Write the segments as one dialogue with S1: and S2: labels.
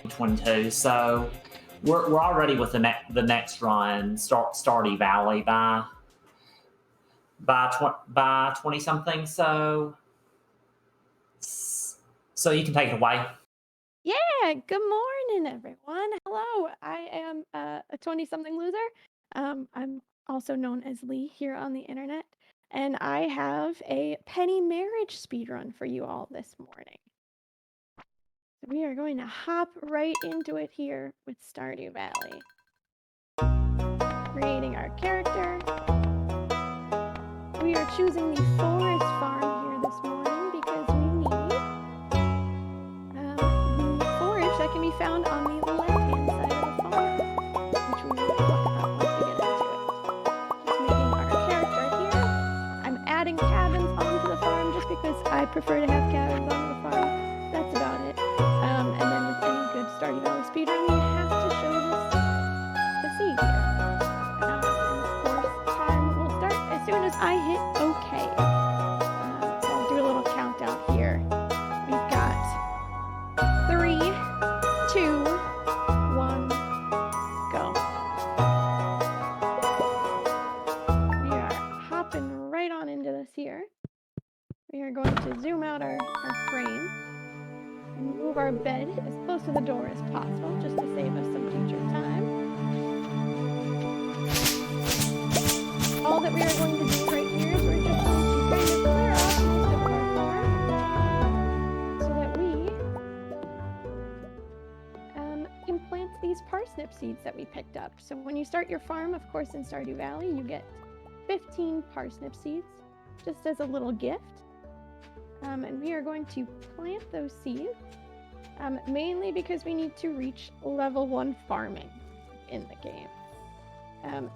S1: $22, so we're already with the next run, Stardew Valley by 20 something. So you can take it away.
S2: Yeah, good morning, everyone. Hello, I am a 20-something loser. I'm also known as Lee here on the internet, and I have a penny marriage speedrun for you all this morning. We are going to hop right into it here with Stardew Valley. Creating our character. We are choosing the forest farm here this morning because we need the forage that can be found on the left-hand side of the farm, which we will talk about once we get into it. Just making our character here. I'm adding cabins onto the farm just because I prefer to have cabins onto the farm. That's about it. And then with any good Stardew Valley speedrun, you have to show the seed here. And of course, time will start as soon as I hit OK. So I'll do a little countdown here. We've got 3, 2, 1, go. We are hopping right on into this here. We are going to zoom out our frame and move our bed as close to the door as possible, just to save us some future time. All that we are going to do right here is we're just going to kind of clear off most of our farm so that we can plant these parsnip seeds that we picked up. So when you start your farm, of course, in Stardew Valley, you get 15 parsnip seeds just as a little gift. And we are going to plant those seeds, mainly because we need to reach level 1 farming in the game.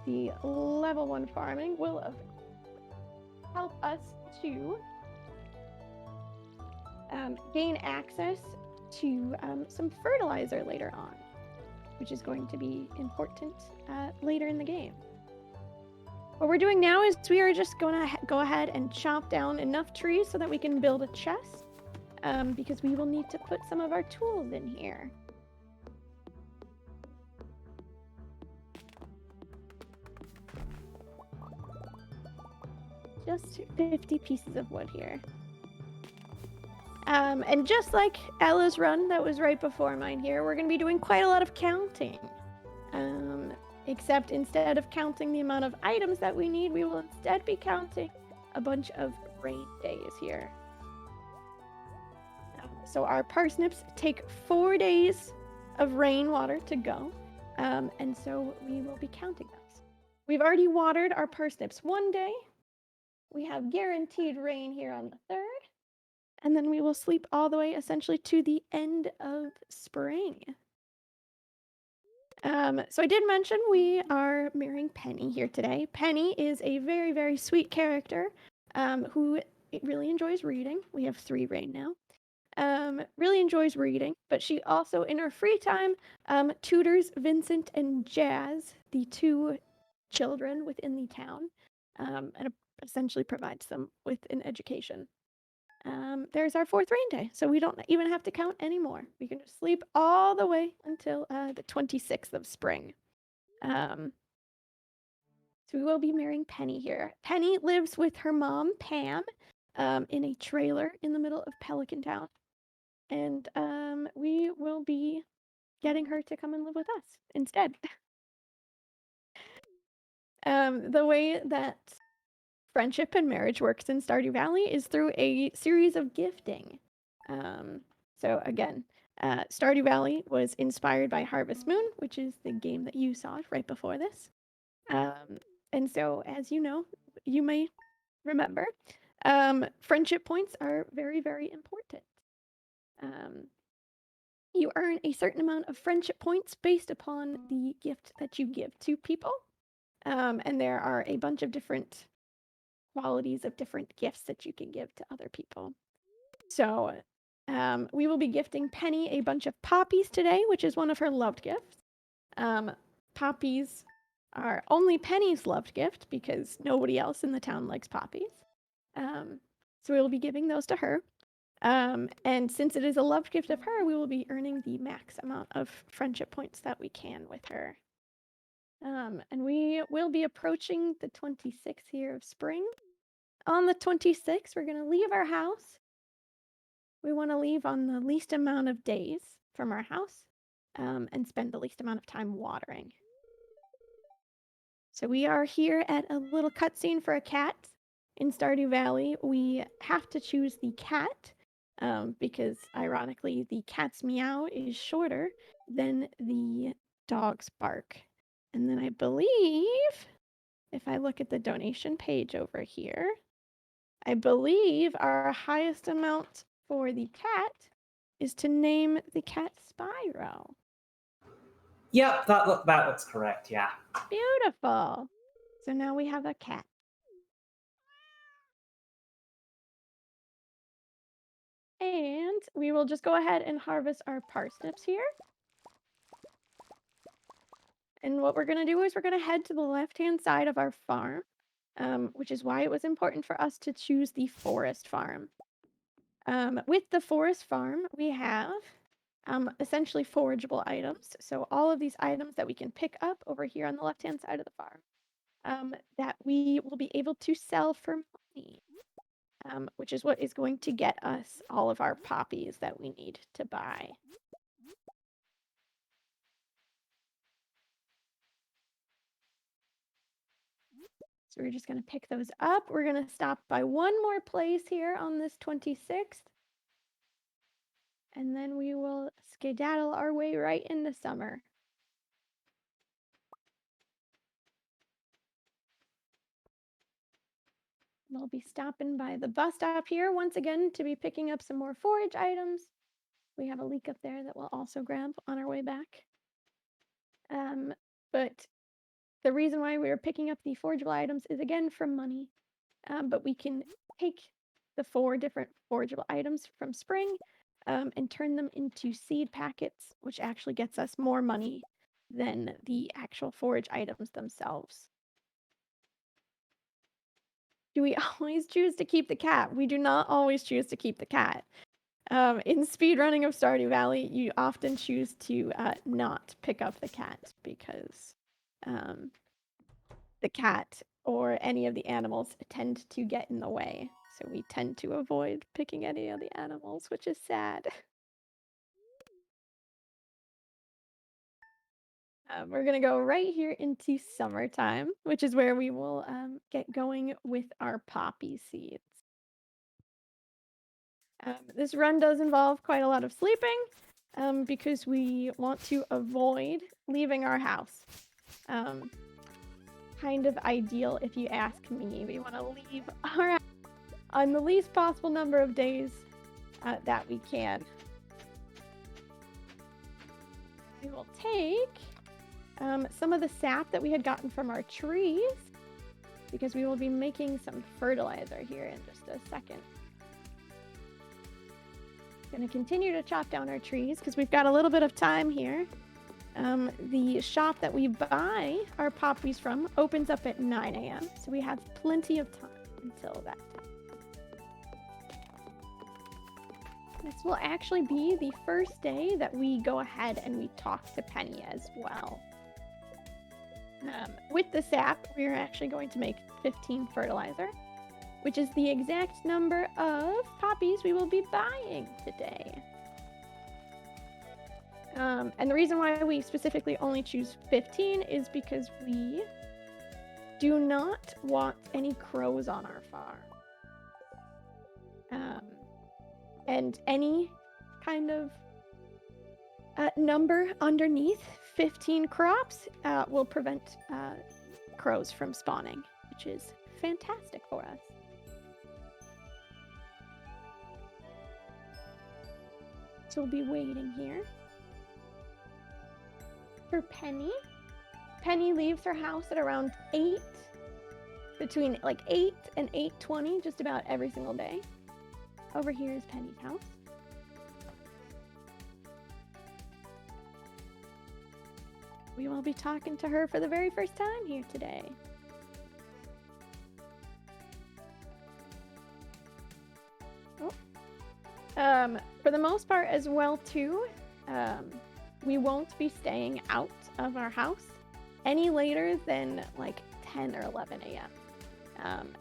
S2: The level 1 farming will help us to gain access to some fertilizer later on, which is going to be important later in the game. What we're doing now is we are just going to go ahead and chop down enough trees so that we can build a chest, because we will need to put some of our tools in here. Just 50 pieces of wood here. And just like Ella's run that was right before mine here, we're going to be doing quite a lot of counting. Except instead of counting the amount of items that we need, we will instead be counting a bunch of rain days here. So our parsnips take 4 days of rainwater to go, and so we will be counting those. We've already watered our parsnips 1 day. We have guaranteed rain here on the 3rd, and then we will sleep all the way essentially to the end of spring. So I did mention we are marrying Penny here today. Penny is a very, very sweet character who really enjoys reading. We have 3 right now. Really enjoys reading, but she also, in her free time, tutors Vincent and Jazz, the 2 children within the town, and essentially provides them with an education. There's our 4th rain day, so we don't even have to count anymore. We can just sleep all the way until the 26th of spring. So we will be marrying Penny here. Penny lives with her mom, Pam, in a trailer in the middle of Pelican Town. And we will be getting her to come and live with us instead. The way that friendship and marriage works in Stardew Valley is through a series of gifting. So again, Stardew Valley was inspired by Harvest Moon, which is the game that you saw right before this. And so, as you know, you may remember, friendship points are very, very important. You earn a certain amount of friendship points based upon the gift that you give to people. And there are a bunch of different qualities of different gifts that you can give to other people. So we will be gifting Penny a bunch of poppies today, which is one of her loved gifts. Poppies are only Penny's loved gift because nobody else in the town likes poppies. So we will be giving those to her. And since it is a love gift of her, we will be earning the max amount of friendship points that we can with her. And we will be approaching the 26th here of spring. On the 26th, we're going to leave our house. We want to leave on the least amount of days from our house and spend the least amount of time watering. So we are here at a little cutscene for a cat in Stardew Valley. We have to choose the cat because, ironically, the cat's meow is shorter than the dog's bark. And then I believe, if I look at the donation page over here, I believe our highest amount for the cat is to name the cat Spyro.
S1: Yep, that looks correct. Yeah.
S2: Beautiful. So now we have a cat. And we will just go ahead and harvest our parsnips here. And what we're going to do is we're going to head to the left-hand side of our farm, which is why it was important for us to choose the forest farm. With the forest farm, we have essentially forageable items. So all of these items that we can pick up over here on the left-hand side of the farm that we will be able to sell for money, which is what is going to get us all of our poppies that we need to buy. So we're just going to pick those up. We're going to stop by one more place here on this 26th. And then we will skedaddle our way right into summer. We'll be stopping by the bus stop here once again to be picking up some more forage items. We have a leek up there that we'll also grab on our way back. But the reason why we are picking up the forageable items is again from money. But we can take the 4 different forageable items from spring and turn them into seed packets, which actually gets us more money than the actual forage items themselves. Do we always choose to keep the cat? We do not always choose to keep the cat. In speedrunning of Stardew Valley, you often choose to not pick up the cat because the cat or any of the animals tend to get in the way. So we tend to avoid picking any of the animals, which is sad. We're going to go right here into summertime, which is where we will get going with our poppy seeds. This run does involve quite a lot of sleeping because we want to avoid leaving our house. Kind of ideal if you ask me. We want to leave our house on the least possible number of days that we can. We will take some of the sap that we had gotten from our trees because we will be making some fertilizer here in just a second. Going to continue to chop down our trees because we've got a little bit of time here. The shop that we buy our poppies from opens up at 9 a.m. So we have plenty of time until that time. This will actually be the first day that we go ahead and we talk to Penny as well. With the sap, we're actually going to make 15 fertilizer, which is the exact number of poppies we will be buying today. And the reason why we specifically only choose 15 is because we do not want any crows on our farm. And any kind of number underneath 15 crops will prevent crows from spawning, which is fantastic for us. So we'll be waiting here for Penny. Penny leaves her house at around 8, between like 8 and 8:20, just about every single day. Over here is Penny's house. We will be talking to her for the very first time here today. For the most part as well too, we won't be staying out of our house any later than like 10 or 11 a.m.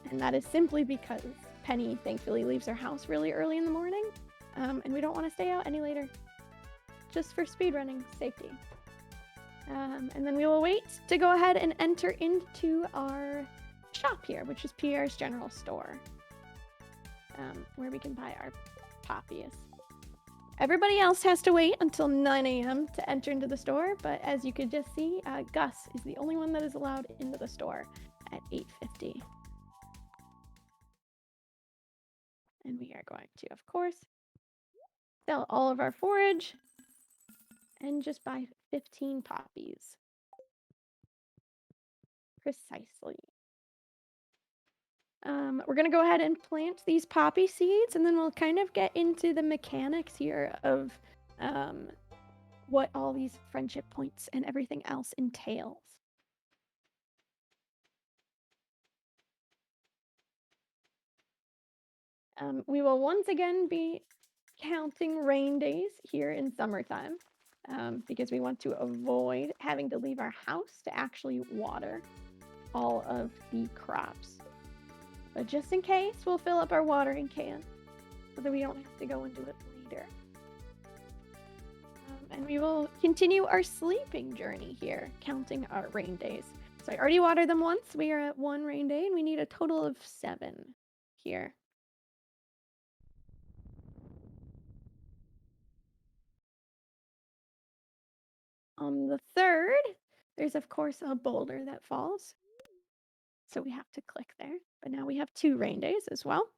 S2: And that is simply because Penny thankfully leaves her house really early in the morning, and we don't want to stay out any later, just for speedrunning safety. And then we will wait to go ahead and enter into our shop here, which is Pierre's General Store, where we can buy our poppies. Everybody else has to wait until 9 a.m. to enter into the store, but as you could just see, Gus is the only one that is allowed into the store at 8:50. And we are going to, of course, sell all of our forage and just buy 15 poppies. Precisely. We're going to go ahead and plant these poppy seeds, and then we'll kind of get into the mechanics here of what all these friendship points and everything else entails. We will once again be counting rain days here in summertime, because we want to avoid having to leave our house to actually water all of the crops. But just in case, we'll fill up our watering can so that we don't have to go and do it later. And we will continue our sleeping journey here, counting our rain days. So I already watered them once. We are at 1 rain day, and we need a total of 7 here. On the 3rd, there's of course a boulder that falls. So we have to click there. But now we have 2 rain days as well.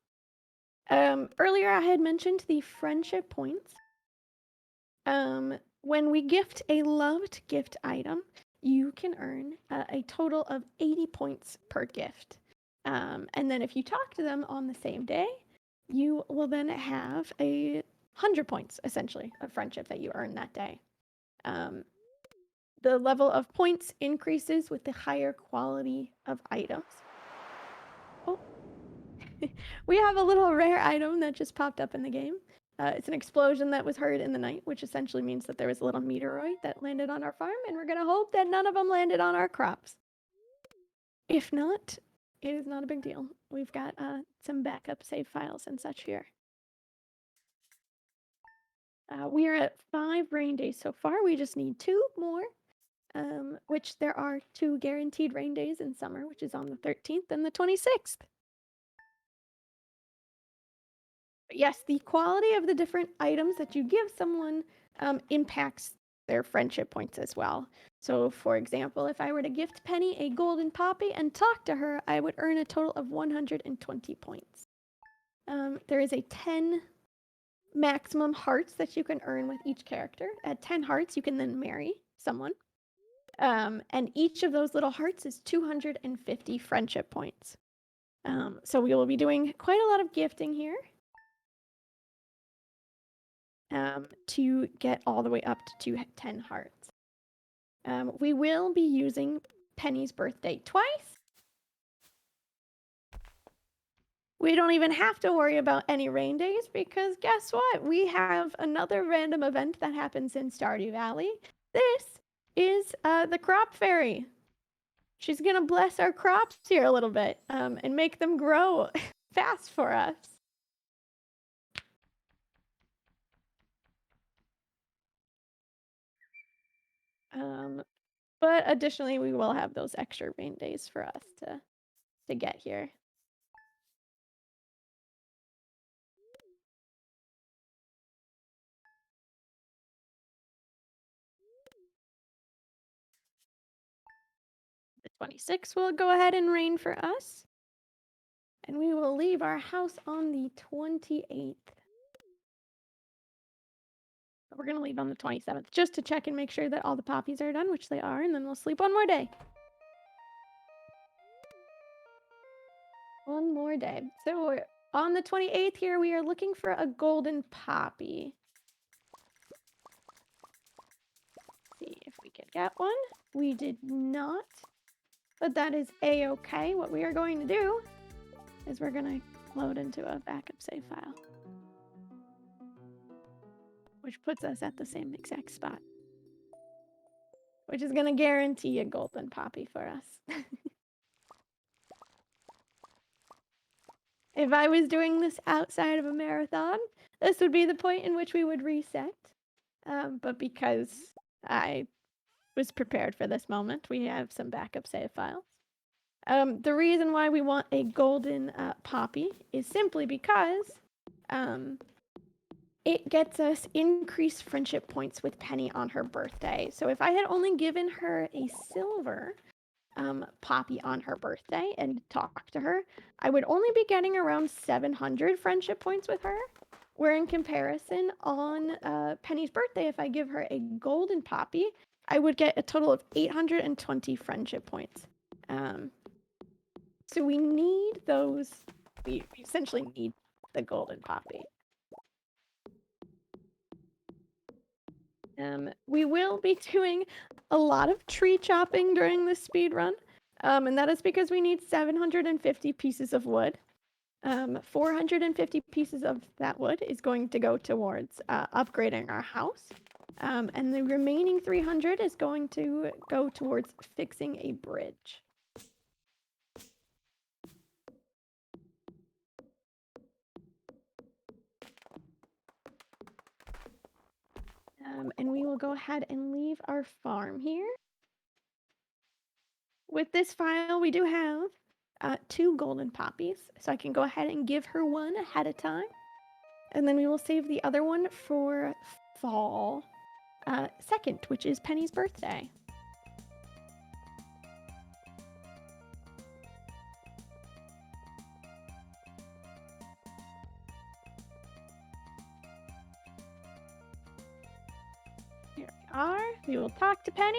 S2: Earlier I had mentioned the friendship points. When we gift a loved gift item, you can earn a total of 80 points per gift. And then if you talk to them on the same day, you will then have 100 points, essentially, of friendship that you earn that day. The level of points increases with the higher quality of items. Oh, we have a little rare item that just popped up in the game. It's an explosion that was heard in the night, which essentially means that there was a little meteoroid that landed on our farm, and we're going to hope that none of them landed on our crops. If not, it is not a big deal. We've got some backup save files and such here. We are at 5 rain days so far. We just need 2 more, which there are 2 guaranteed rain days in summer, which is on the 13th and the 26th. But yes, the quality of the different items that you give someone impacts their friendship points as well. So, for example, if I were to gift Penny a golden poppy and talk to her, I would earn a total of 120 points. There is a 10 maximum hearts that you can earn with each character. At 10 hearts, you can then marry someone. And each of those little hearts is 250 friendship points. So we will be doing quite a lot of gifting here. To get all the way up to 10 hearts. We will be using Penny's birthday twice. We don't even have to worry about any rain days because guess what? We have another random event that happens in Stardew Valley. This is the crop fairy. She's gonna bless our crops here a little bit and make them grow fast for us. But additionally, we will have those extra rain days for us to get here. The 26th will go ahead and rain for us. And we will leave our house on the 28th. We're going to leave on the 27th just to check and make sure that all the poppies are done, which they are, and then we'll sleep one more day. One more day. So on the 28th here, we are looking for a golden poppy. Let's see if we can get one. We did not, but that is a-okay. What we are going to do is we're going to load into a backup save file. which puts us at the same exact spot, which is going to guarantee a golden poppy for us. If I was doing this outside of a marathon, this would be the point in which we would reset. But because I was prepared for this moment, we have some backup save files. The reason why we want a golden poppy is simply because it gets us increased friendship points with Penny on her birthday. So if I had only given her a silver poppy on her birthday and talked to her, I would only be getting around 700 friendship points with her. Where in comparison, on Penny's birthday, if I give her a golden poppy, I would get a total of 820 friendship points. So we need those. We essentially need the golden poppy. We will be doing a lot of tree chopping during this speed run, and that is because we need 750 pieces of wood. 450 pieces of that wood is going to go towards upgrading our house, and the remaining 300 is going to go towards fixing a bridge. And we will go ahead and leave our farm here. With this file, we do have 2 golden poppies, so I can go ahead and give her one ahead of time. And then we will save the other one for fall 2nd, which is Penny's birthday. Here we are. We will talk to Penny.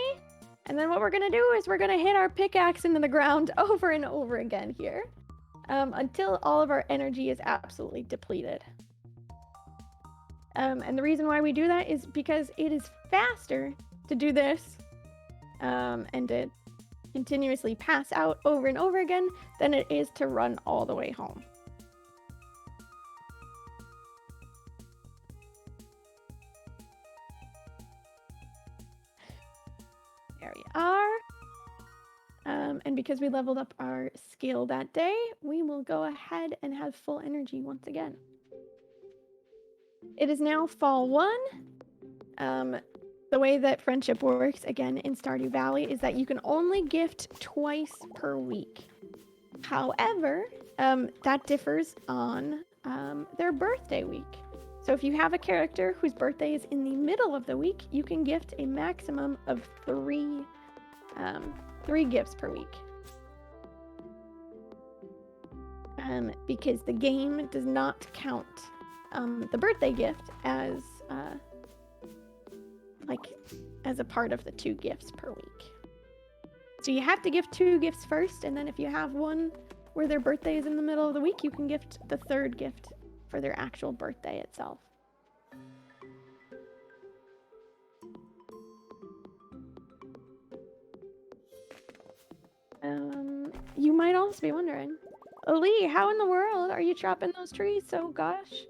S2: And then what we're going to do is we're going to hit our pickaxe into the ground over and over again here until all of our energy is absolutely depleted. And the reason why we do that is because it is faster to do this and to continuously pass out over and over again than it is to run all the way home. There we are. And because we leveled up our skill that day, we will go ahead and have full energy once again. It is now fall 1. The way that friendship works, again, in Stardew Valley, is that you can only gift twice per week. However, that differs on their birthday week. So if you have a character whose birthday is in the middle of the week, you can gift a maximum of 3 gifts per week. Because the game does not count the birthday gift as as a part of the 2 gifts per week. So you have to gift 2 gifts first, and then if you have one where their birthday is in the middle of the week, you can gift the 3rd gift for their actual birthday itself. You might also be wondering, Lee, how in the world are you chopping those trees so gosh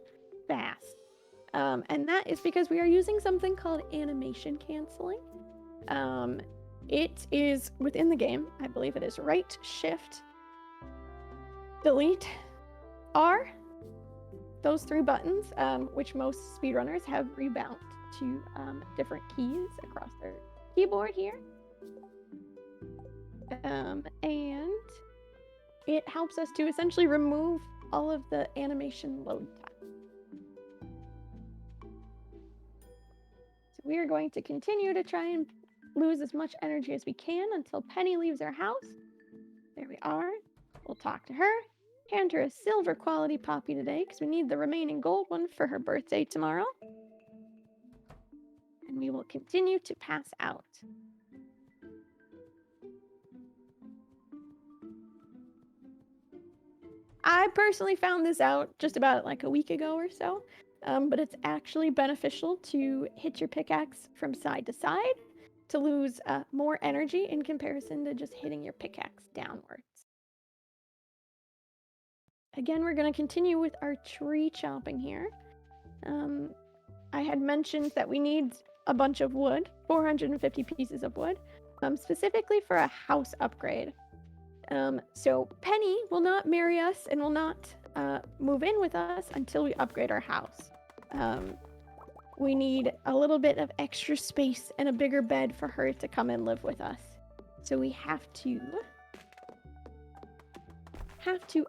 S2: fast? And that is because we are using something called animation canceling. It is within the game. I believe it is right shift, delete, R. Those 3 buttons, which most speedrunners have rebound to different keys across their keyboard here. And it helps us to essentially remove all of the animation load time. So we are going to continue to try and lose as much energy as we can until Penny leaves our house. There we are. We'll talk to her. Hand her a silver quality poppy today because we need the remaining gold one for her birthday tomorrow. And we will continue to pass out. I personally found this out just about like a week ago or so, but it's actually beneficial to hit your pickaxe from side to side to lose more energy in comparison to just hitting your pickaxe downwards. Again, we're going to continue with our tree chopping here. I had mentioned that we need a bunch of wood, 450 pieces of wood, specifically for a house upgrade. So Penny will not marry us and will not move in with us until we upgrade our house. We need a little bit of extra space and a bigger bed for her to come and live with us. So we have to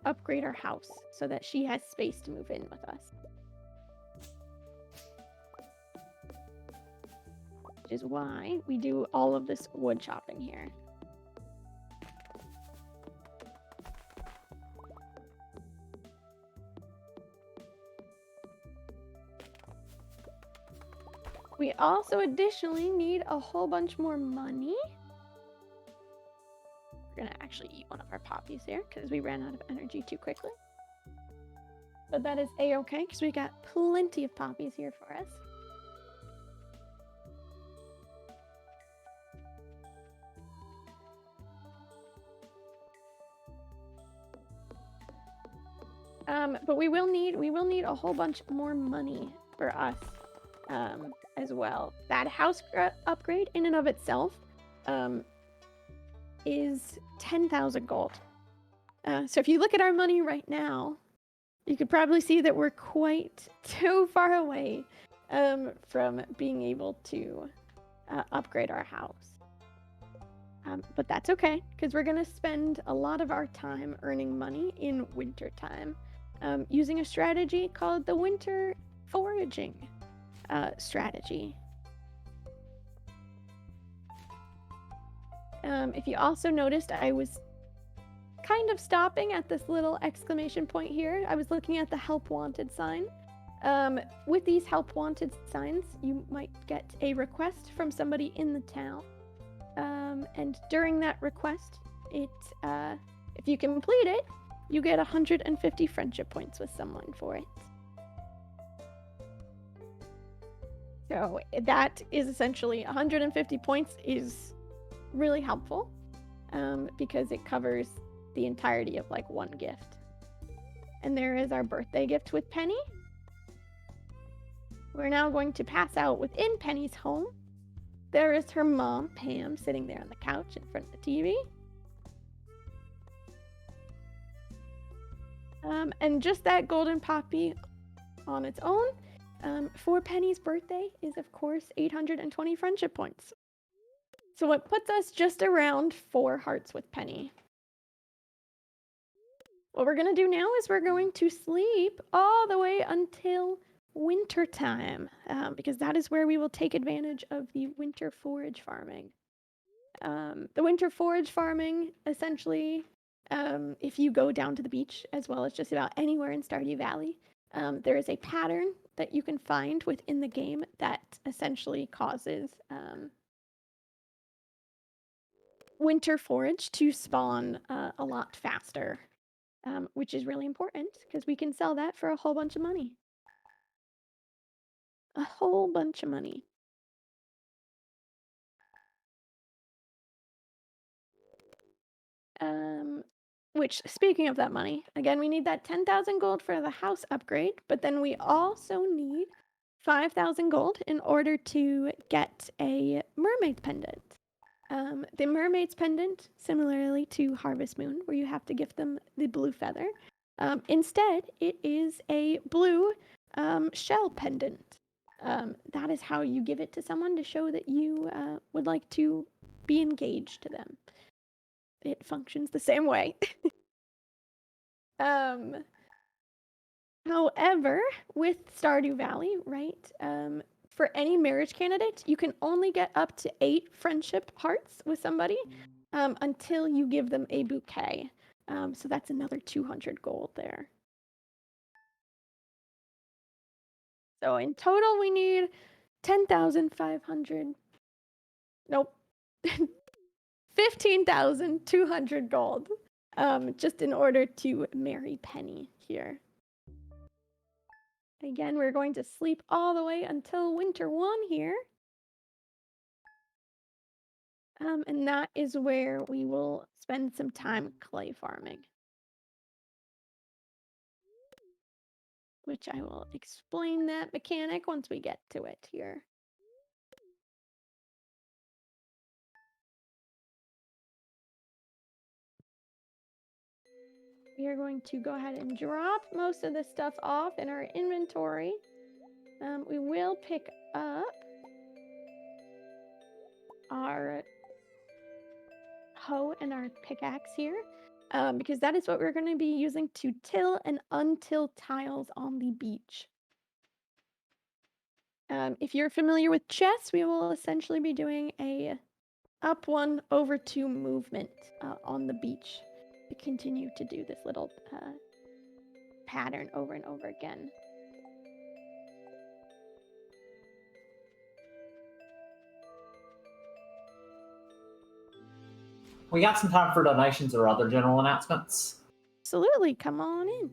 S2: upgrade our house so that she has space to move in with us. Which is why we do all of this wood chopping here. We also additionally need a whole bunch more money. We're gonna actually eat one of our poppies here because we ran out of energy too quickly. But that is a-okay because we got plenty of poppies here for us. But we will need a whole bunch more money for us as well. That house upgrade in and of itself is 10,000 gold. So if you look at our money right now, you could probably see that we're quite too far away from being able to upgrade our house. But that's okay, because we're going to spend a lot of our time earning money in winter time using a strategy called the winter foraging strategy. If you also noticed, I was kind of stopping at this little exclamation point here. I was looking at the help wanted sign. With these help wanted signs, you might get a request from somebody in the town. And during that request, if you complete it, you get 150 friendship points with someone for it. So that is essentially 150 points is really helpful because it covers the entirety of like one gift. And there is our birthday gift with Penny. We're now going to pass out within Penny's home. There is her mom, Pam, sitting there on the couch in front of the TV. And just that golden poppy on its own for Penny's birthday is, of course, 820 friendship points. So it puts us just around 4 hearts with Penny. What we're going to do now is we're going to sleep all the way until winter time, because that is where we will take advantage of the winter forage farming. The winter forage farming, essentially, if you go down to the beach, as well as just about anywhere in Stardew Valley, there is a pattern that you can find within the game that essentially causes winter forage to spawn a lot faster, which is really important because we can sell that for a whole bunch of money. A whole bunch of money. Which, speaking of that money, again, we need that 10,000 gold for the house upgrade, but then we also need 5,000 gold in order to get a mermaid's pendant. The mermaid's pendant, similarly to Harvest Moon, where you have to gift them the blue feather, instead, it is a blue shell pendant. That is how you give it to someone to show that you would like to be engaged to them. It functions the same way. However, with Stardew Valley, right, for any marriage candidate, you can only get up to 8 friendship hearts with somebody until you give them a bouquet. So that's another 200 gold there. So in total, we need 10,500. Nope. 15,200 gold just in order to marry Penny here. Again, we're going to sleep all the way until winter 1 here. And that is where we will spend some time clay farming. which I will explain that mechanic once we get to it here. We are going to go ahead and drop most of this stuff off in our inventory. We will pick up our hoe and our pickaxe here, because that is what we're going to be using to till and untill tiles on the beach. If you're familiar with chess, we will essentially be doing a up 1 over 2 movement on the beach to continue to do this little pattern over and over again.
S1: We got some time for donations or other general announcements.
S2: Absolutely, come on in.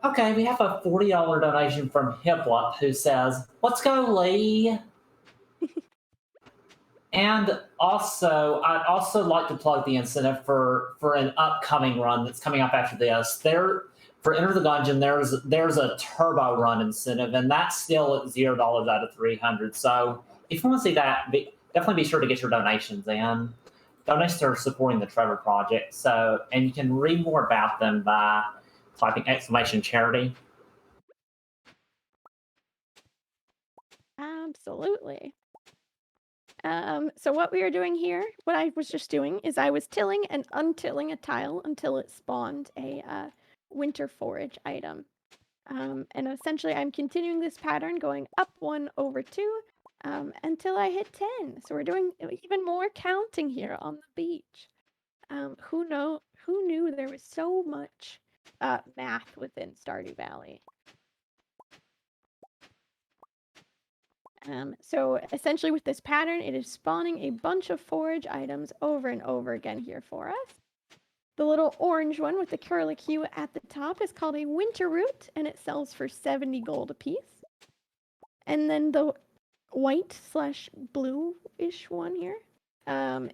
S1: Okay, we have a $40 donation from Hiplop who says, "Let's go, Lee." And also, I'd also like to plug the incentive for an upcoming run that's coming up after this. For Enter the Gungeon, there's a turbo run incentive, and that's still at $0 out of 300. So if you want to see that, definitely be sure to get your donations in. Donations are supporting the Trevor Project. So, and you can read more about them by typing !charity.
S2: Absolutely. So what we are doing here, what I was just doing, is I was tilling and untilling a tile until it spawned a winter forage item. And essentially I'm continuing this pattern going up 1 over 2 until I hit 10. So we're doing even more counting here on the beach. Who knew there was so much math within Stardew Valley? So essentially with this pattern, it is spawning a bunch of forage items over and over again here for us. The little orange one with the curlicue at the top is called a winter root, and it sells for 70 gold apiece. And then the white/blue-ish one here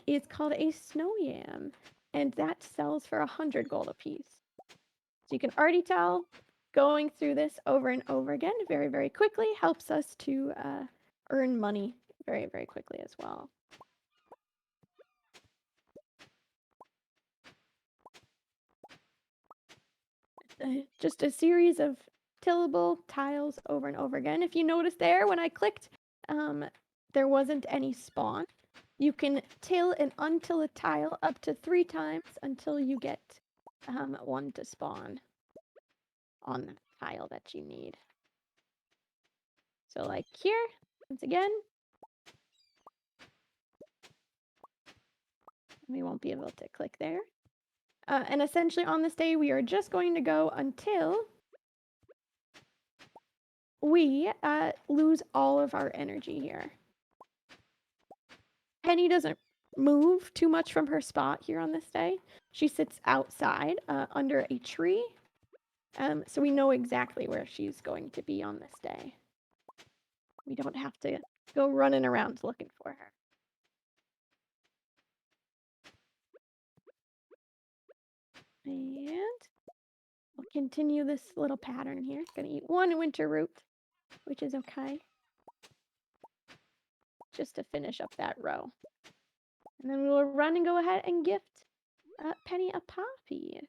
S2: is called a snow yam, and that sells for 100 gold apiece. So you can already tell going through this over and over again very, very quickly helps us to earn money very, very quickly as well. Just a series of tillable tiles over and over again. If you notice there, when I clicked, there wasn't any spawn. You can till and untill a tile up to 3 times until you get one to spawn on the tile that you need. So like here, once again, we won't be able to click there. And essentially on this day, we are just going to go until we lose all of our energy here. Penny doesn't move too much from her spot here on this day. She sits outside under a tree. So we know exactly where she's going to be on this day. We don't have to go running around looking for her. And we'll continue this little pattern here. Gonna eat 1 winter root, which is okay. Just to finish up that row. And then we will run and go ahead and gift Penny a poppy.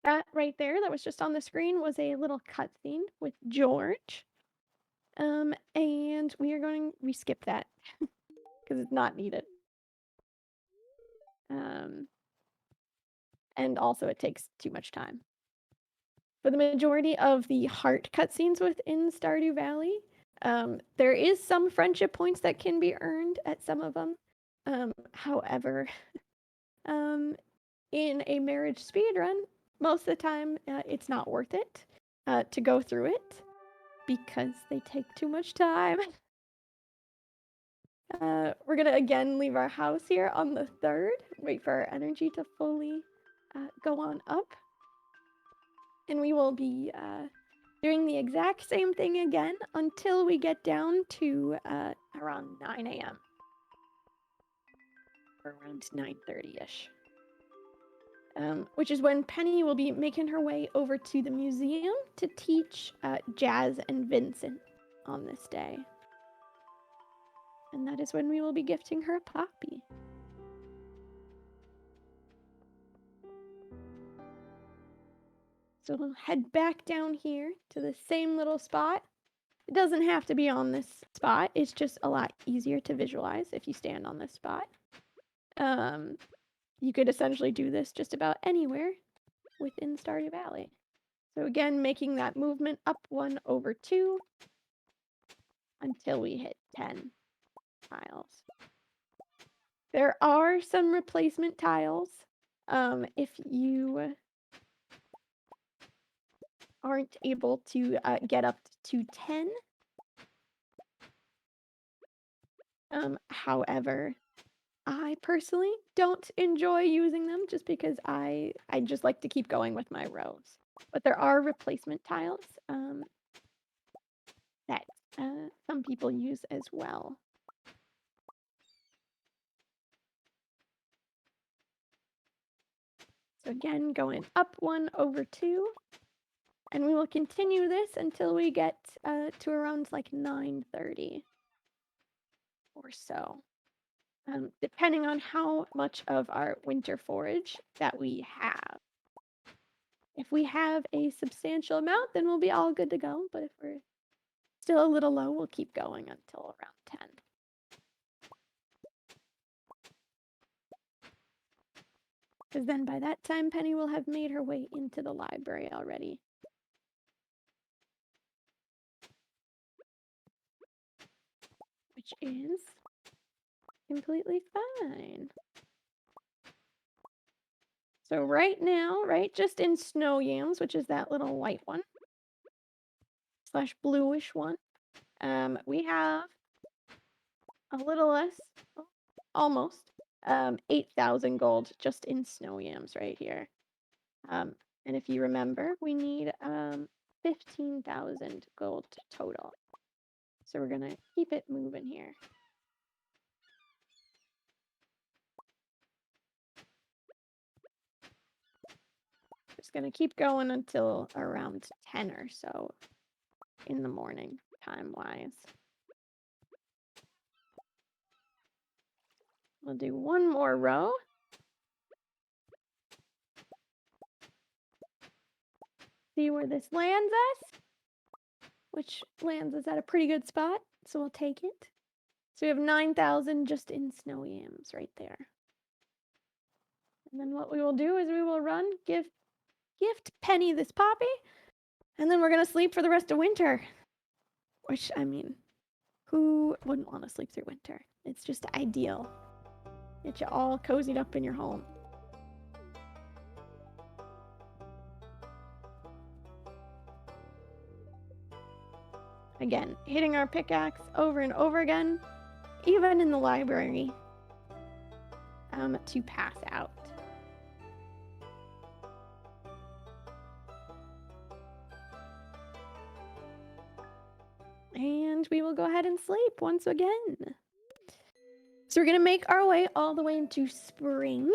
S2: That right there, that was just on the screen, was a little cutscene with George. And we skip that because it's not needed. And also it takes too much time. For the majority of the heart cutscenes within Stardew Valley, there is some friendship points that can be earned at some of them. However, in a marriage speedrun, most of the time it's not worth it to go through it because they take too much time. We're gonna again leave our house here on the 3rd, wait for our energy to fully go on up. And we will be doing the exact same thing again until we get down to around 9 a.m. or around 9:30-ish. which is when Penny will be making her way over to the museum to teach Jazz and Vincent on this day. And that is when we will be gifting her a poppy. So we'll head back down here to the same little spot. It doesn't have to be on this spot. It's just a lot easier to visualize if you stand on this spot. You could essentially do this just about anywhere within Stardew Valley. So again, making that movement up 1 over 2 until we hit 10 tiles. There are some replacement tiles. If you aren't able to get up to 10. However, I personally don't enjoy using them just because I just like to keep going with my rows. But there are replacement tiles that some people use as well. So again, going up 1 over 2. And we will continue this until we get to around like 9:30 or so. Depending on how much of our winter forage that we have. If we have a substantial amount, then we'll be all good to go. But if we're still a little low, we'll keep going until around 10. Because then by that time, Penny will have made her way into the library already. Which is completely fine. So right now, just in snow yams, which is that little white one, / bluish one, we have a little less, almost, 8,000 gold just in snow yams right here. And if you remember, we need 15,000 gold total. So we're gonna keep it moving here. Just gonna keep going until around 10 or so in the morning, time-wise. We'll do one more row. See where this lands us, which lands us at a pretty good spot, so we'll take it. So we have 9,000 just in snow yams right there. And then what we will do is we will run, gift Penny this poppy, and then we're gonna sleep for the rest of winter. Which, I mean, who wouldn't want to sleep through winter? It's just ideal. Get you all cozied up in your home. Again, hitting our pickaxe over and over again, even in the library, to pass out. And we will go ahead and sleep once again. So we're gonna make our way all the way into spring.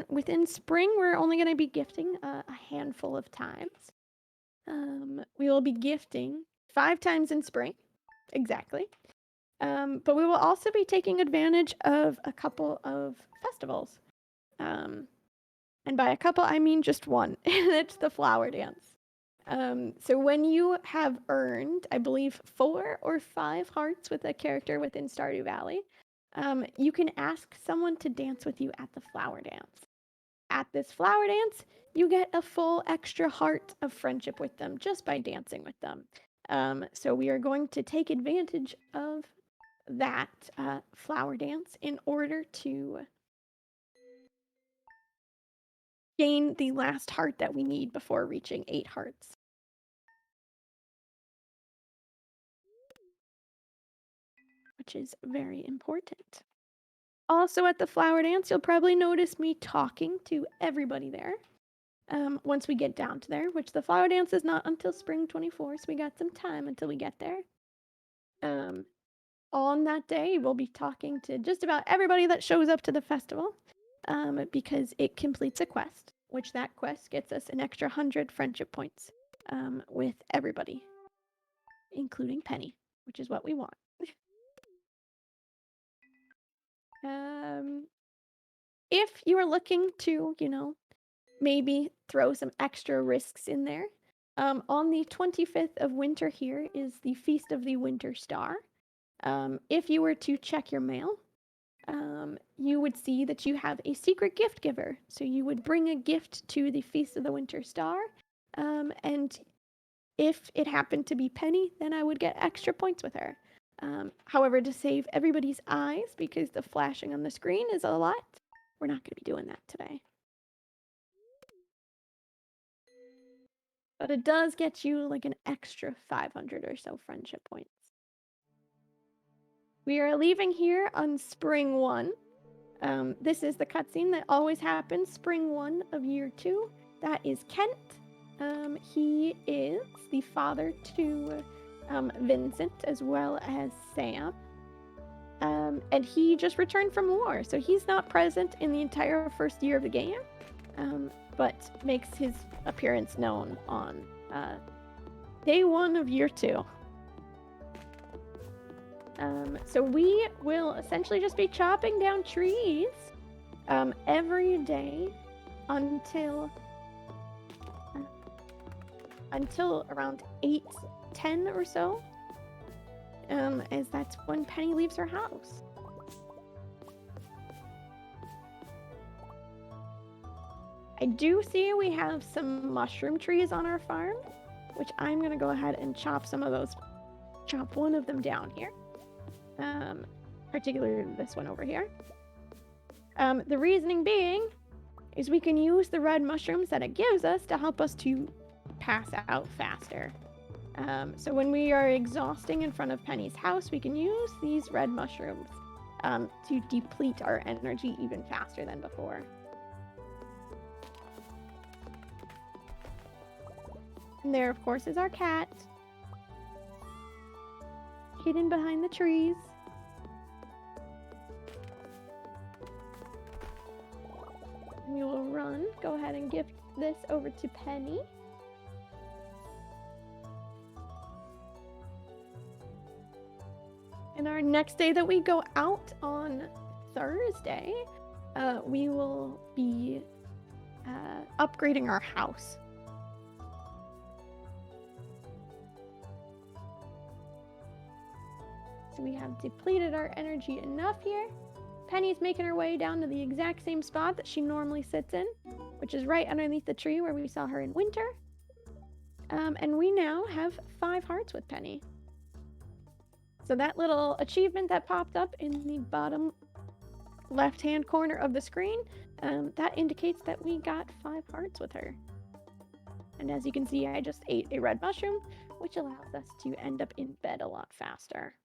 S2: Within spring, we're only gonna be gifting a handful of times. We will be gifting 5 times in spring, exactly. But we will also be taking advantage of a couple of festivals. And by a couple, I mean just one. It's the flower dance. So when you have earned, I believe, 4 or 5 hearts with a character within Stardew Valley, you can ask someone to dance with you at the flower dance. At this flower dance, you get a full extra heart of friendship with them just by dancing with them. So we are going to take advantage of that flower dance in order to gain the last heart that we need before reaching 8 hearts. Which is very important. Also at the flower dance, you'll probably notice me talking to everybody there. Once we get down to there, which the flower dance is not until spring 24, so we got some time until we get there. On that day, we'll be talking to just about everybody that shows up to the festival. because it completes a quest, which that quest gets us an extra 100 friendship points with everybody, including Penny, which is what we want. If you are looking to, maybe throw some extra risks in there, on the 25th of winter here is the Feast of the Winter Star. If you were to check your mail, you would see that you have a secret gift giver. So you would bring a gift to the Feast of the Winter Star, and if it happened to be Penny, then I would get extra points with her. However, to save everybody's eyes, because the flashing on the screen is a lot, we're not going to be doing that today. But it does get you like an extra 500 or so friendship points. We are leaving here on Spring 1. This is the cutscene that always happens, Spring 1 of Year 2. That is Kent. He is the father to Vincent as well as Sam. And he just returned from war, so he's not present in the entire first year of the game, but makes his appearance known on day 1 of Year 2. So we will essentially just be chopping down trees every day until around 8:10 or so, as that's when Penny leaves her house. I do see we have some mushroom trees on our farm, which I'm gonna go ahead and chop one of them down here. Particularly this one over here. The reasoning being is we can use the red mushrooms that it gives us to help us to pass out faster. So when we are exhausting in front of Penny's house, we can use these red mushrooms to deplete our energy even faster than before. And there, of course, is our cat, hidden behind the trees. We will go ahead and gift this over to Penny. And our next day that we go out on Thursday, we will be upgrading our house. So we have depleted our energy enough here. Penny's making her way down to the exact same spot that she normally sits in, which is right underneath the tree where we saw her in winter. And we now have 5 hearts with Penny. So that little achievement that popped up in the bottom left-hand corner of the screen, that indicates that we got 5 hearts with her. And as you can see, I just ate a red mushroom, which allows us to end up in bed a lot faster.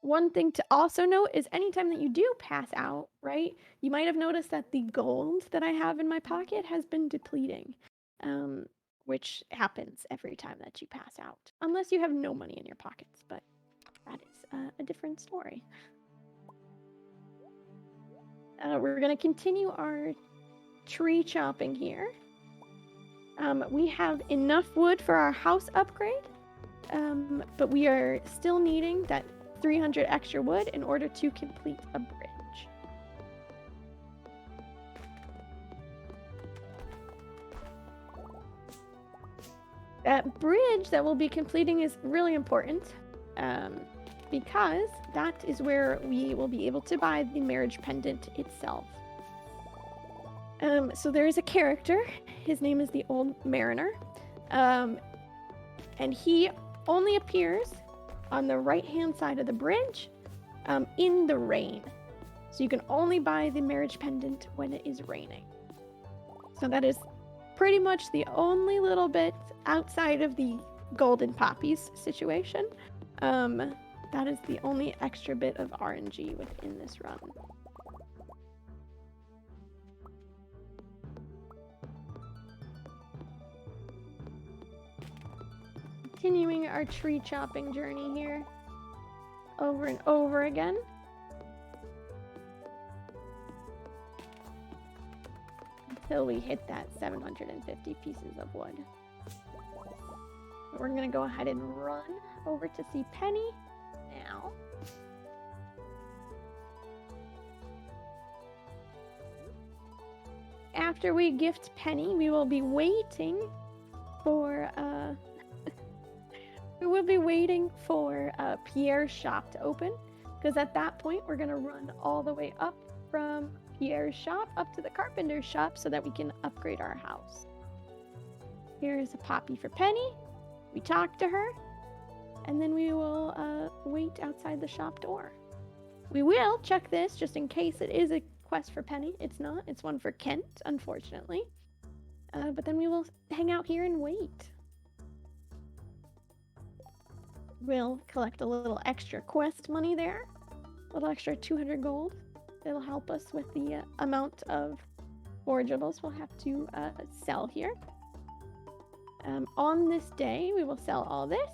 S2: One thing to also note is anytime that you do pass out, right, you might have noticed that the gold that I have in my pocket has been depleting, which happens every time that you pass out, unless you have no money in your pockets, but that is a different story. We're going to continue our tree chopping here. We have enough wood for our house upgrade, but we are still needing that 300 extra wood in order to complete a bridge. That bridge that we'll be completing is really important, because that is where we will be able to buy the marriage pendant itself. So there is a character, his name is the Old Mariner, and he only appears on the right-hand side of the bridge in the rain. So you can only buy the marriage pendant when it is raining. So that is pretty much the only little bit outside of the golden poppies situation. That is the only extra bit of RNG within this run. Continuing our tree chopping journey here over and over again. till we hit that 750 pieces of wood. We're gonna go ahead and run over to see Penny now. After we gift Penny, we will be waiting for Pierre's shop to open, because at that point we're gonna run all the way up from Pierre's shop up to the carpenter's shop so that we can upgrade our house. Here's a poppy for Penny. We talk to her, and then we will wait outside the shop door. We will check this just in case it is a quest for Penny. It's not. It's one for Kent, unfortunately. But then we will hang out here and wait. We'll collect a little extra quest money there. A little extra 200 gold. It'll help us with the amount of forageables we'll have to sell here. On this day, we will sell all this.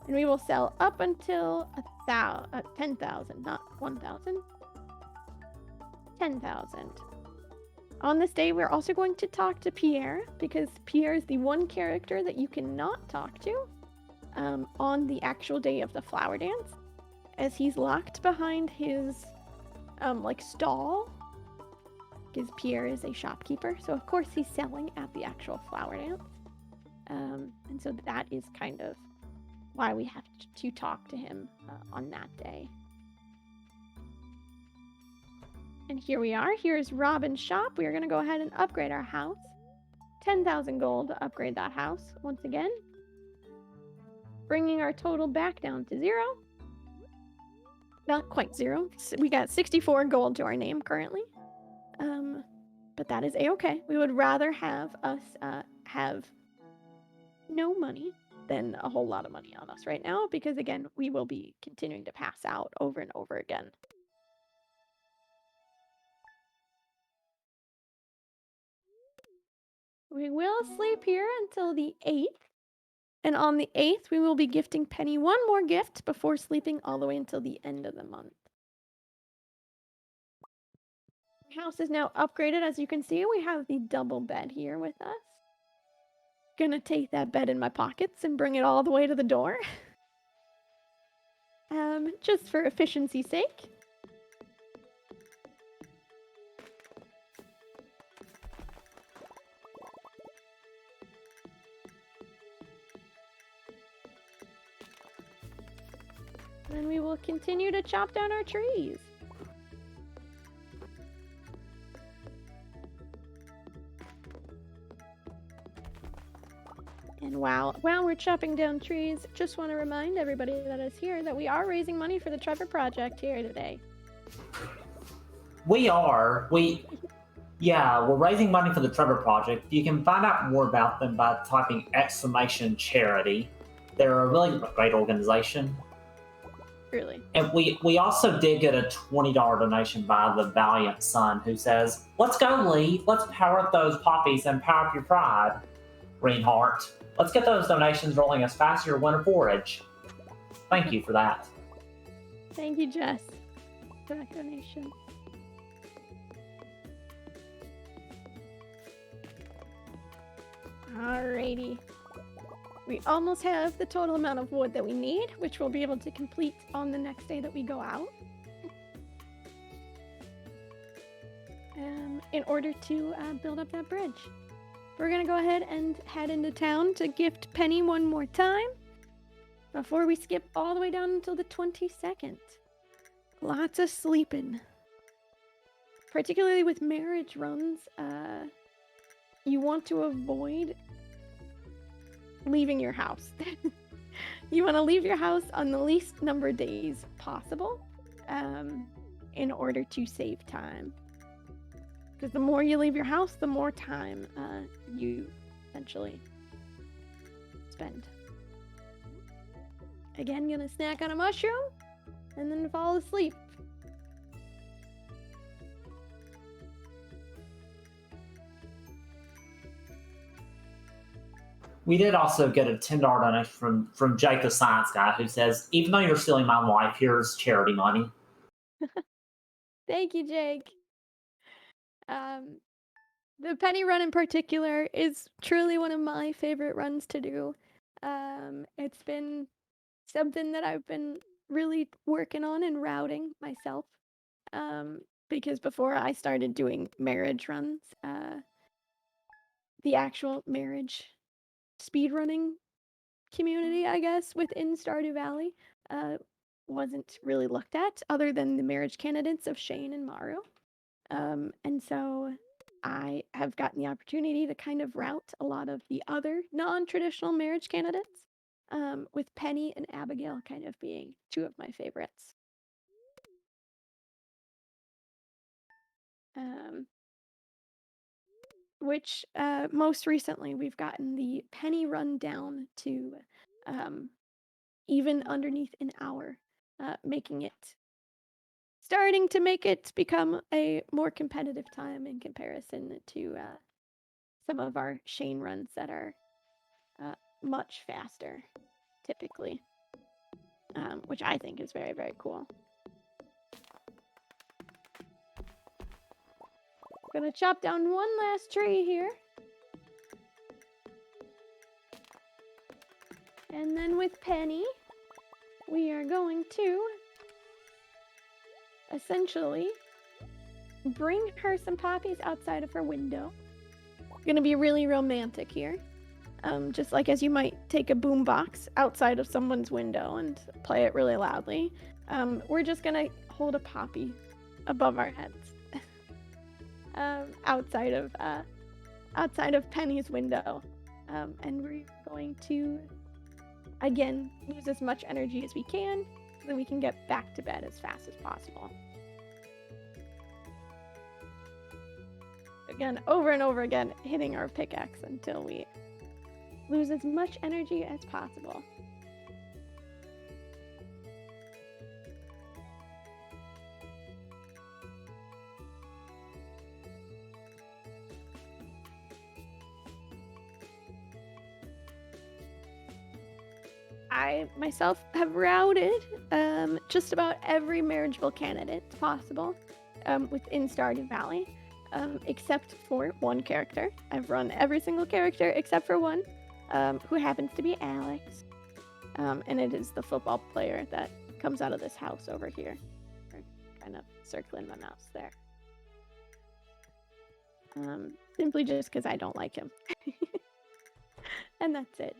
S2: And we will sell up until 10,000, not 1,000. 10,000. On this day, we're also going to talk to Pierre, because Pierre is the one character that you cannot talk to on the actual day of the flower dance, as he's locked behind his stall, because Pierre is a shopkeeper. So of course he's selling at the actual flower dance, and so that is kind of why we have to talk to him on that day. And here we are. Here's Robin's shop. We are going to go ahead and upgrade our house. 10,000 gold to upgrade that house once again, bringing our total back down to 0. Not quite 0. We got 64 gold to our name currently. But that is a-okay. We would rather have us have no money than a whole lot of money on us right now, because again, we will be continuing to pass out over and over again. We will sleep here until the 8th. And on the 8th, we will be gifting Penny one more gift before sleeping all the way until the end of the month. Our house is now upgraded. As you can see, we have the double bed here with us. Gonna take that bed in my pockets and bring it all the way to the door. Just for efficiency's sake. Then we will continue to chop down our trees. And while we're chopping down trees, just want to remind everybody that is here that we are raising money for the Trevor Project here today.
S1: We are. We're raising money for the Trevor Project. You can find out more about them by typing !charity. They're a really great organization.
S2: Really.
S1: And we also did get a $20 donation by the Valiant Son, who says, "Let's go, Lee. Let's power up those poppies and power up your pride, Greenheart. Let's get those donations rolling as fast as your winter forage." Thank you for that.
S2: Thank you, Jess, for that donation. Alrighty. We almost have the total amount of wood that we need, which we'll be able to complete on the next day that we go out. In order to build up that bridge. We're going to go ahead and head into town to gift Penny one more time before we skip all the way down until the 22nd. Lots of sleeping. Particularly with marriage runs, you want to avoid leaving your house. You want to leave your house on the least number of days possible in order to save time. Because the more you leave your house, the more time you essentially spend. Again, gonna snack on a mushroom and then fall asleep.
S1: We did also get a $10 donation from Jake the Science Guy, who says, "Even though you're stealing my life, here's charity money."
S2: Thank you, Jake. The penny run in particular is truly one of my favorite runs to do. It's been something that I've been really working on and routing myself. Because before I started doing marriage runs, the actual marriage speedrunning community, I guess, within Stardew Valley, uh, wasn't really looked at other than the marriage candidates of Shane and Maru. And so I have gotten the opportunity to kind of route a lot of the other non-traditional marriage candidates, with Penny and Abigail kind of being two of my favorites. Um, which most recently we've gotten the Penny run down to um, even underneath an hour, making it starting to make it become a more competitive time in comparison to some of our Shane runs that are much faster, typically, which I think is very, very cool. Gonna chop down one last tree here. And then with Penny, we are going to essentially bring her some poppies outside of her window. Gonna be really romantic here. Just like as you might take a boombox outside of someone's window and play it really loudly, we're just gonna hold a poppy above our heads, outside of Penny's window, and we're going to again use as much energy as we can so that we can get back to bed as fast as possible. Again, over and over again, hitting our pickaxe until we lose as much energy as possible. I myself have routed just about every marriageable candidate possible within Stardew Valley, except for one character. I've run every single character except for one, who happens to be Alex. And it is the football player that comes out of this house over here. Kind of circling my mouse there. Simply just because I don't like him. And that's it.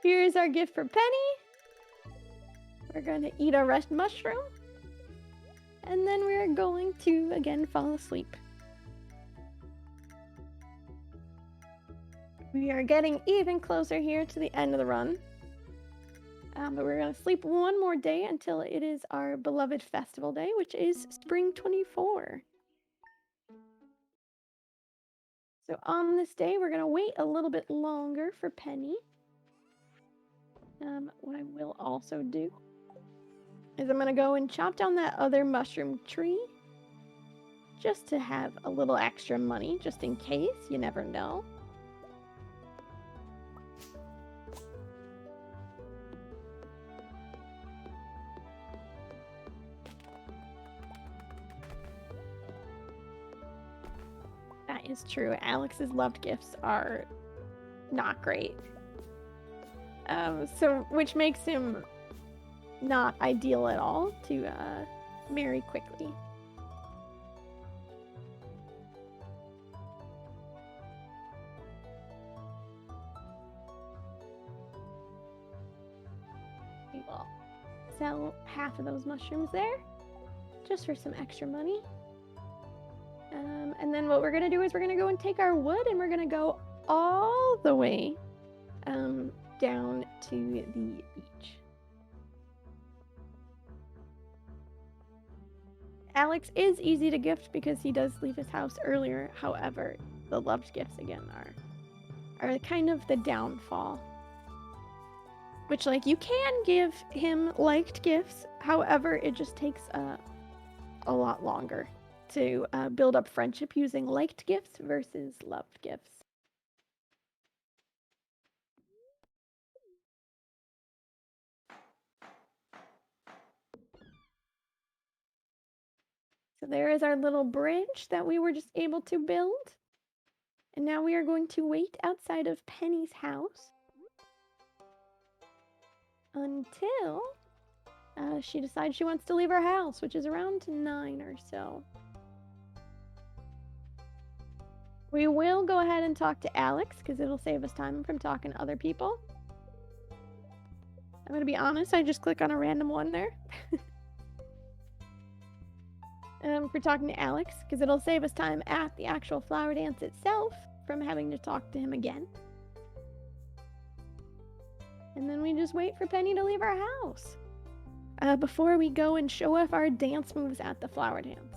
S2: Here's our gift for Penny. We're going to eat our rest mushroom. And then we're going to, again, fall asleep. We are getting even closer here to the end of the run. But we're going to sleep one more day until it is our beloved festival day, which is Spring 24. So on this day, we're going to wait a little bit longer for Penny. What I will also do is I'm going to go and chop down that other mushroom tree just to have a little extra money, just in case. You never know. That is true. Alex's loved gifts are not great. So which makes him not ideal at all to marry quickly. We will sell half of those mushrooms there, just for some extra money. And then what we're gonna do is we're gonna go and take our wood and we're gonna go all the way down to the beach. Alex is easy to gift because he does leave his house earlier. However, the loved gifts again are kind of the downfall. Which, like, you can give him liked gifts. However, it just takes a lot longer to build up friendship using liked gifts versus loved gifts. So there is our little bridge that we were just able to build. And now we are going to wait outside of Penny's house until she decides she wants to leave her house, which is around 9 or so. We will go ahead and talk to Alex because it'll save us time from talking to other people. I'm gonna be honest, I just click on a random one there. For talking to Alex because it'll save us time at the actual flower dance itself from having to talk to him again. And then we just wait for Penny to leave our house before we go and show off our dance moves at the flower dance.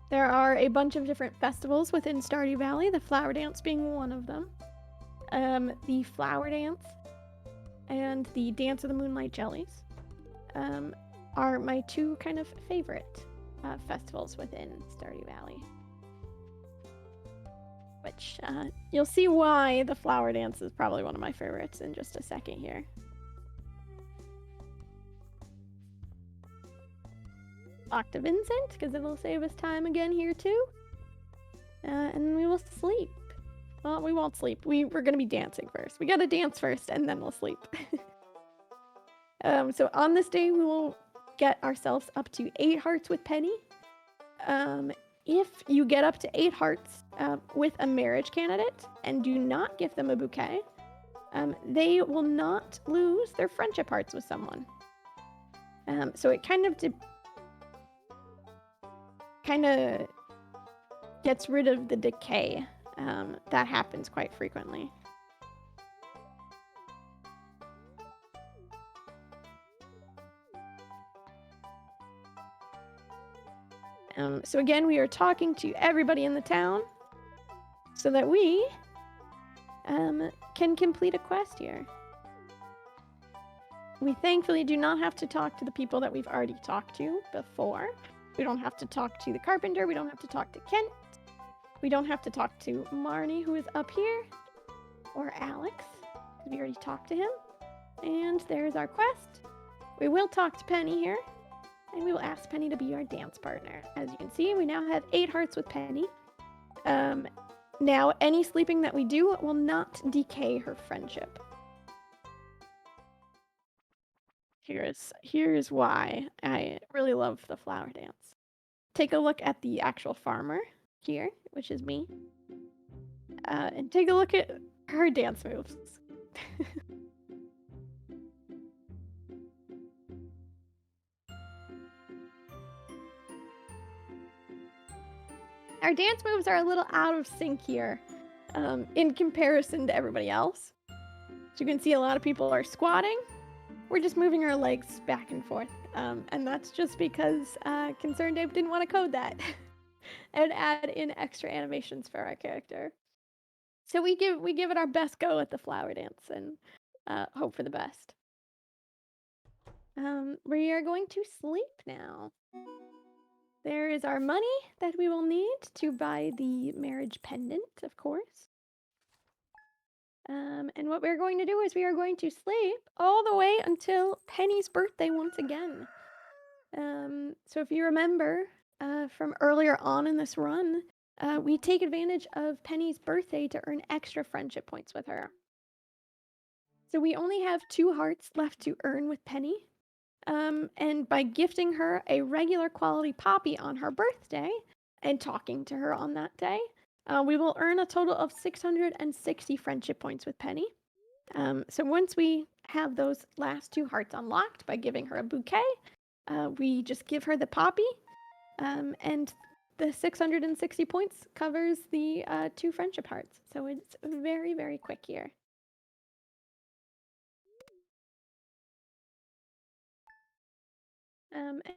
S2: There are a bunch of different festivals within Stardew Valley, the flower dance being one of them. The flower dance and the Dance of the Moonlight Jellies are my two kind of favorite festivals within Stardew Valley. Which you'll see why the flower dance is probably one of my favorites in just a second here. Talk to Vincent because it'll save us time again here too. And we will sleep. Well, we won't sleep. We're going to be dancing first. We got to dance first and then we'll sleep. So on this day, we will get ourselves up to 8 hearts with Penny. If you get up to 8 hearts with a marriage candidate and do not give them a bouquet, they will not lose their friendship hearts with someone. So it kind of gets rid of the decay that happens quite frequently. So again, we are talking to everybody in the town so that we can complete a quest here. We thankfully do not have to talk to the people that we've already talked to before. We don't have to talk to the carpenter. We don't have to talk to Kent. We don't have to talk to Marnie, who is up here, or Alex, because we already talked to him. And there's our quest. We will talk to Penny here, and we will ask Penny to be our dance partner. As you can see, we now have 8 hearts with Penny. Now, any sleeping that we do will not decay her friendship. Here's why I really love the flower dance. Take a look at the actual farmer here, which is me. And take a look at her dance moves. Our dance moves are a little out of sync here in comparison to everybody else. So you can see a lot of people are squatting. We're just moving our legs back and forth. And that's just because Concerned Dave didn't want to code that and add in extra animations for our character. So we give it our best go at the flower dance and hope for the best. We are going to sleep now. There is our money that we will need to buy the marriage pendant, of course. And what we're going to do is we are going to sleep all the way until Penny's birthday once again. So if you remember from earlier on in this run, we take advantage of Penny's birthday to earn extra friendship points with her. So we only have 2 hearts left to earn with Penny. And by gifting her a regular quality poppy on her birthday and talking to her on that day, we will earn a total of 660 friendship points with Penny. So once we have those last 2 hearts unlocked by giving her a bouquet, we just give her the poppy, and the 660 points covers the 2 friendship hearts. So it's very, very quick here.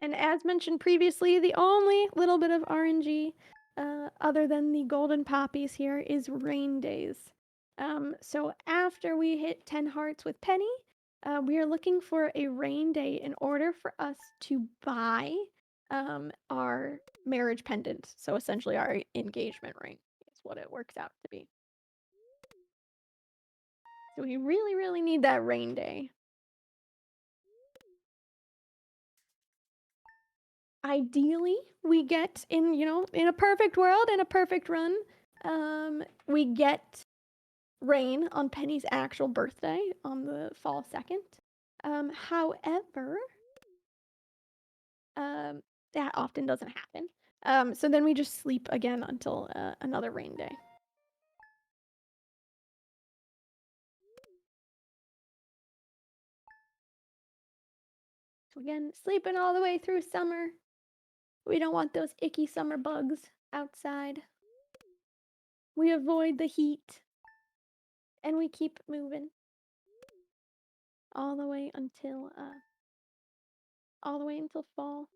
S2: And as mentioned previously, the only little bit of RNG other than the golden poppies here is rain days. So after we hit 10 hearts with Penny, we are looking for a rain day in order for us to buy our marriage pendant. So essentially our engagement ring is what it works out to be. So we really, really need that rain day. Ideally, we get in a perfect world, in a perfect run, We get rain on Penny's actual birthday on the fall 2nd. However, that often doesn't happen. So then we just sleep again until another rain day. So again, sleeping all the way through summer. We don't want those icky summer bugs outside. We avoid the heat. And we keep moving. All the way until fall.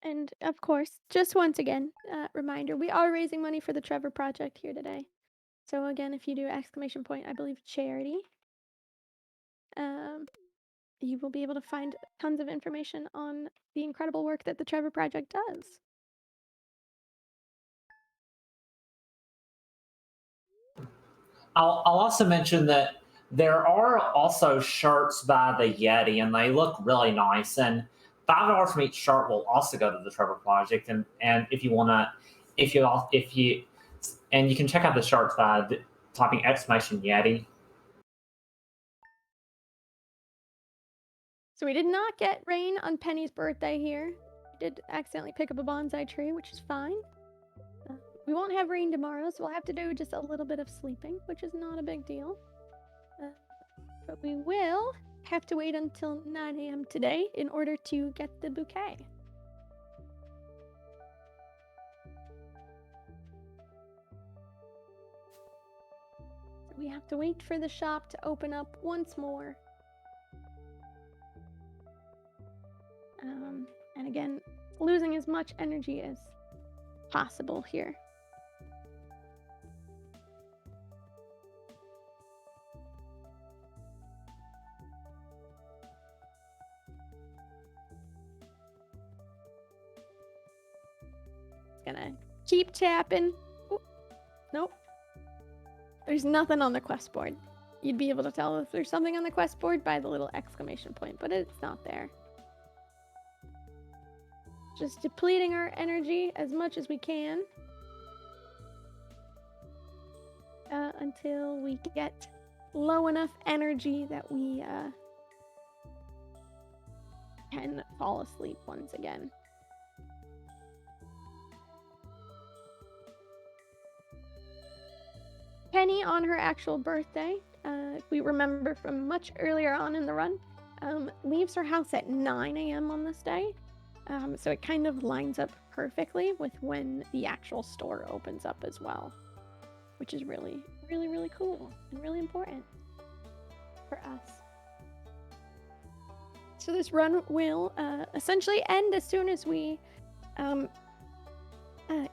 S2: And of course, just once again, reminder, we are raising money for the Trevor Project here today. So again, if you do exclamation point, I believe charity, you will be able to find tons of information on the incredible work that the Trevor Project does.
S1: I'll also mention that there are also shirts by the Yeti, and they look really nice. And $5 from each shirt will also go to the Trevor Project. And if you want to, if you, and you can check out the shirts by typing exclamation Yeti.
S2: So we did not get rain on Penny's birthday here. We did accidentally pick up a bonsai tree, which is fine. We won't have rain tomorrow, so we'll have to do just a little bit of sleeping, which is not a big deal. But we will have to wait until 9 a.m. today in order to get the bouquet. We have to wait for the shop to open up once more. And again, losing as much energy as possible here. Gonna keep tapping. Ooh, nope. There's nothing on the quest board. You'd be able to tell if there's something on the quest board by the little exclamation point, but it's not there. Just depleting our energy as much as we can until we get low enough energy that we can fall asleep once again. Penny, on her actual birthday, if we remember from much earlier on in the run, leaves her house at 9 a.m. on this day. So it kind of lines up perfectly with when the actual store opens up as well, which is really, really, really cool and really important for us. So this run will essentially end as soon as we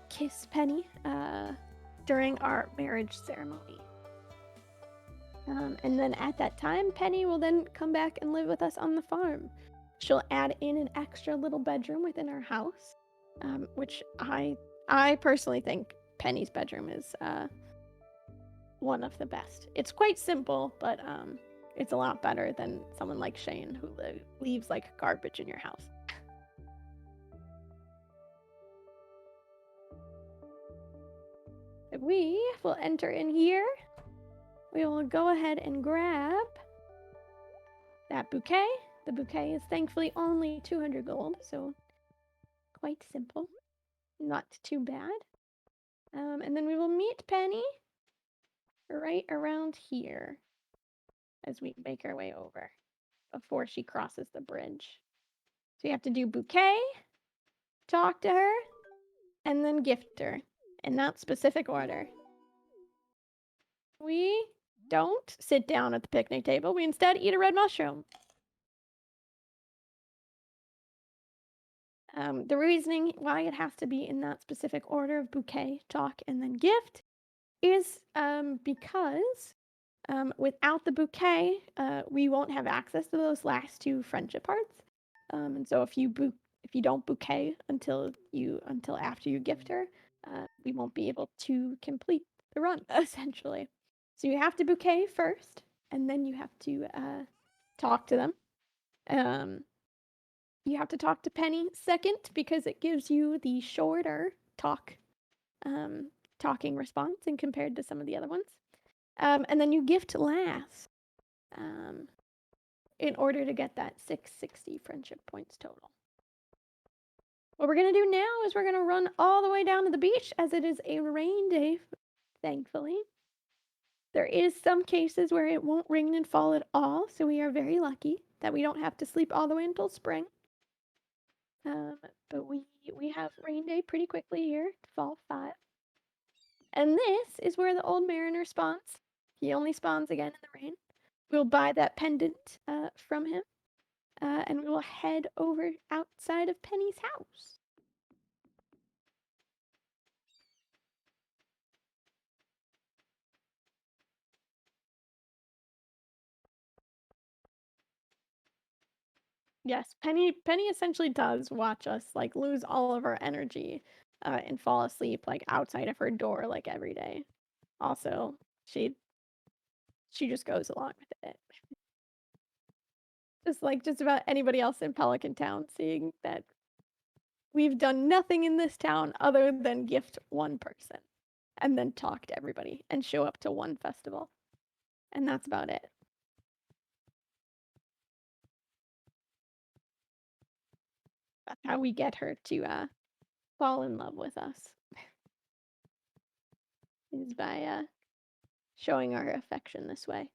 S2: kiss Penny during our marriage ceremony. And then at that time, Penny will then come back and live with us on the farm. She'll add in an extra little bedroom within our house, which I personally think Penny's bedroom is one of the best. It's quite simple, but it's a lot better than someone like Shane who leaves like garbage in your house. We will enter in here. We will go ahead and grab that bouquet. The bouquet is thankfully only 200 gold, so quite simple. Not too bad. And then we will meet Penny right around here as we make our way over before she crosses the bridge. So you have to do bouquet, talk to her, and then gift her in that specific order. We don't sit down at the picnic table. We instead eat a red mushroom. The reasoning why it has to be in that specific order of bouquet, talk, and then gift is because without the bouquet, we won't have access to those last two friendship hearts. And so if you don't bouquet until after you gift her, we won't be able to complete the run essentially. So you have to bouquet first, and then you have to talk to them. You have to talk to Penny second because it gives you the shorter talking response and compared to some of the other ones. And then you gift last in order to get that 660 friendship points total. What we're going to do now is we're going to run all the way down to the beach as it is a rain day, thankfully. There is some cases where it won't rain and fall at all, so we are very lucky that we don't have to sleep all the way until spring. But we have rain day pretty quickly here, fall 5. And this is where the old mariner spawns. He only spawns again in the rain. We'll buy that pendant from him, and we will head over outside of Penny's house. Yes, Penny essentially does watch us like lose all of our energy and fall asleep like outside of her door like every day. Also, she just goes along with it. Just like just about anybody else in Pelican Town, seeing that we've done nothing in this town other than gift one person and then talk to everybody and show up to one festival. And that's about it. That's how we get her to fall in love with us. Is by showing our affection this way.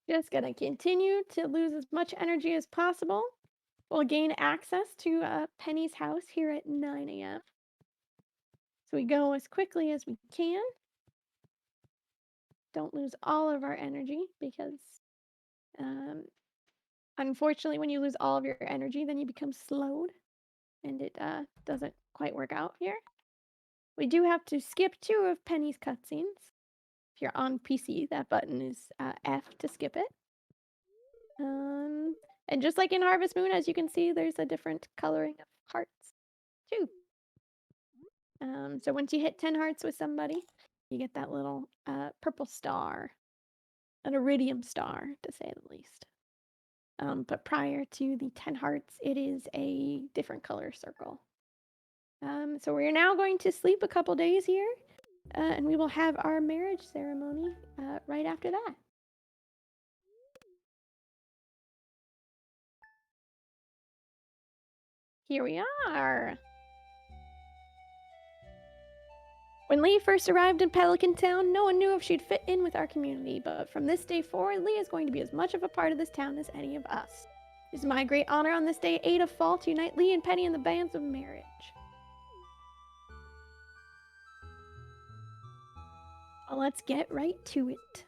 S2: Just gonna continue to lose as much energy as possible. We'll gain access to Penny's house here at 9 a.m. So we go as quickly as we can. Don't lose all of our energy because unfortunately when you lose all of your energy then you become slowed and it doesn't quite work out here. We do have to skip 2 of Penny's cutscenes. If you're on PC, that button is F to skip it. And just like in Harvest Moon, as you can see, there's a different coloring of hearts too. So once you hit 10 hearts with somebody, you get that little purple star, an iridium star to say the least. But prior to the 10 hearts, it is a different color circle. So we're now going to sleep a couple days here, and we will have our marriage ceremony right after that. Here we are. When Lee first arrived in Pelican Town, no one knew if she'd fit in with our community, but from this day forward, Lee is going to be as much of a part of this town as any of us. It is my great honor on this day 8 of fall to unite Lee and Penny in the bands of marriage. Well, let's get right to it.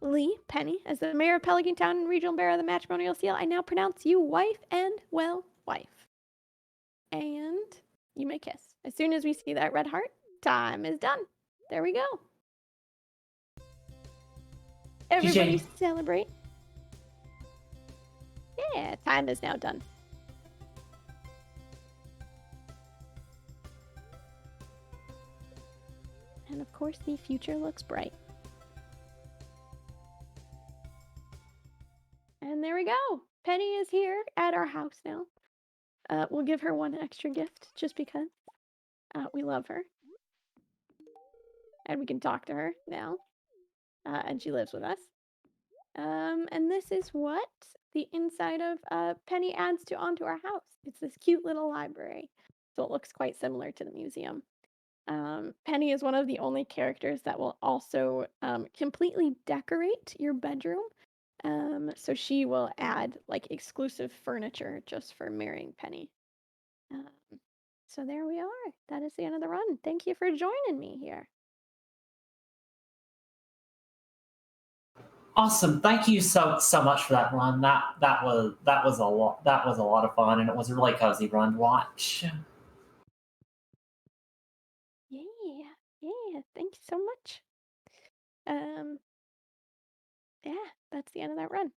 S2: Lee, Penny, as the mayor of Pelican Town and regional bearer of the matrimonial seal, I now pronounce you wife and, well, wife. And you may kiss. As soon as we see that red heart, time is done. There we go. Everybody celebrate. Yeah, time is now done. And of course, the future looks bright. And there we go. Penny is here at our house now. We'll give her one extra gift just because we love her. And we can talk to her now. And she lives with us. And this is what the inside of Penny adds onto our house. It's this cute little library. So it looks quite similar to the museum. Penny is one of the only characters that will also completely decorate your bedroom. So she will add like exclusive furniture just for marrying Penny. So there we are. That is the end of the run. Thank you for joining me here.
S1: Awesome. Thank you so much for that run. That was a lot of fun, and it was a really cozy run to watch.
S2: Yeah. Thank you so much. Yeah, that's the end of that run.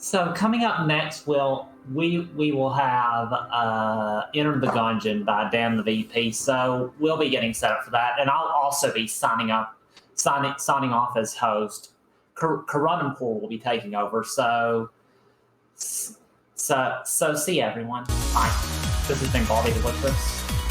S1: So coming up next, we will have Enter the Gungeon by Dan the VP. So we'll be getting set up for that, and I'll also be signing off as host. Karun Pool will be taking over. So see you, everyone. Bye. This has been Bobby the Woodruff.